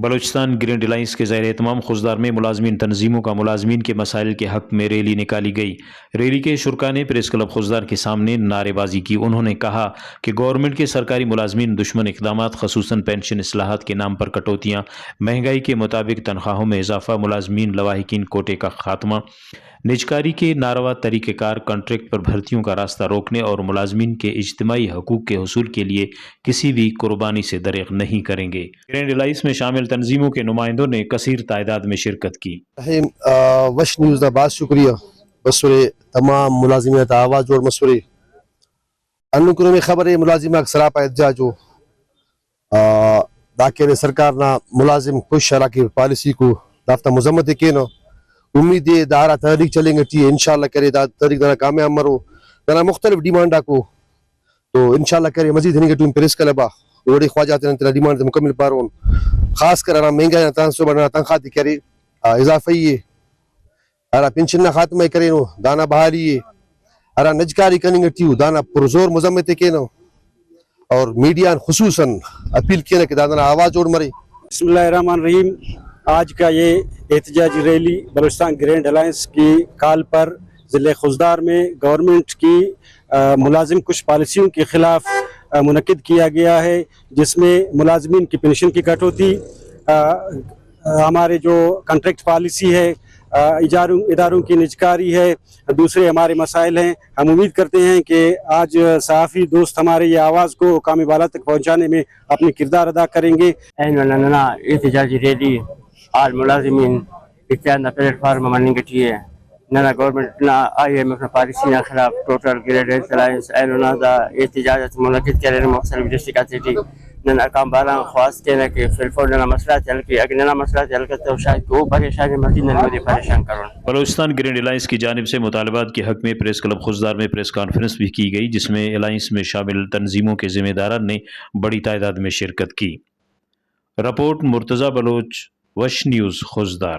Balochistan grand alliance کے زیر اہتمام خوزدار میں ملازمین تنظیموں کا ملازمین کے مسائل کے حق میں ریلی نکالی گئی۔ ریلی کے شرکاء نے پریس کلب خوزدار کے سامنے نعرے بازی کی۔ انہوں نے کہا کہ گورنمنٹ کے سرکاری ملازمین دشمن اقدامات خصوصاً پینشن اصلاحات کے نام پر کٹوتیاں، مہنگائی کے مطابق تنخواہوں میں اضافہ، ملازمین لواحقین کوٹے کا خاتمہ، نجکاری کے ناروا طریقہ کار، کانٹریکٹ پر بھرتیوں کا راستہ روکنے اور ملازمین کے اجتماعی حقوق کے حصول کے لیے کسی بھی قربانی سے دریغ نہیں کریں گے۔ گرینڈ الائنس میں شامل تنظیموں کے نمائندوں نے کثیر تعداد میں شرکت کی۔ وش نیوز کا بہت شکریہ مسورے تمام ملازمین آواز جوڑ مسورے انکروں میں خبر ہے ملازمہ سراپا احتجاج ہو داخل سرکار نہ ملازم خوش شرح کی پالیسی کو دافتہ مذمت کے نا امید ہے دارا تحریک چلیں گے انشاءاللہ کرے تحریک دارا کامیاب مرو دارا مختلف ڈیمانڈا کو تو انشاءاللہ کرے مزید ہنگے ٹیم پریس کلبا روڑی خواجات نے ڈیمانڈ مکمل پارون خاص کر مہنگائی تناسب تنخواہ کرے اضافی ہے ارا پنشن نہ خاتمہ کرے نو دانا بحالی ہے ارا نجکاری کریں گے دانا پرزور مذمت کے نو اور میڈیا خصوصاً اپیل کیا کہ دانا آواز جوڑ مرے۔ بسم اللہ الرحمن الرحیم۔ آج کا یہ احتجاجی ریلی بلوچستان گرینڈ الائنس کی کال پر ضلع خوزدار میں گورنمنٹ کی ملازم کش پالیسیوں کے خلاف منعقد کیا گیا ہے، جس میں ملازمین کی پنشن کی کٹوتی، ہمارے جو کنٹریکٹ پالیسی ہے، اداروں کی نجکاری ہے، دوسرے ہمارے مسائل ہیں۔ ہم امید کرتے ہیں کہ آج صحافی دوست ہمارے یہ آواز کو قومی بالا تک پہنچانے میں اپنی کردار ادا کریں گے۔ احتجاجی ریلی آل ملازمین اتحاد پلیٹ فارم مننگ ہے نہ گورنمنٹ نہ آئی ایم ایف پالیسی نہ خلاف ٹوٹل گریڈ الائنس دا احتجاجات منعقد کر رہے مختلف ڈسٹرکٹ سٹی نہ اقام بالا خواست کہنا کہ فلفور نہ مسئلہ چل کے اگر نہ مسئلہ چل کے تو شاید وہ پریشانی مزید نہ مجھے پریشان کروں۔ بلوچستان گرینڈ الائنس کی جانب سے مطالبات کے حق میں پریس کلب خوزدار میں پریس کانفرنس بھی کی گئی، جس میں الائنس میں شامل تنظیموں کے ذمہ داران نے بڑی تعداد میں شرکت کی۔ رپورٹ مرتضی بلوچ، وش نیوز خوزدار۔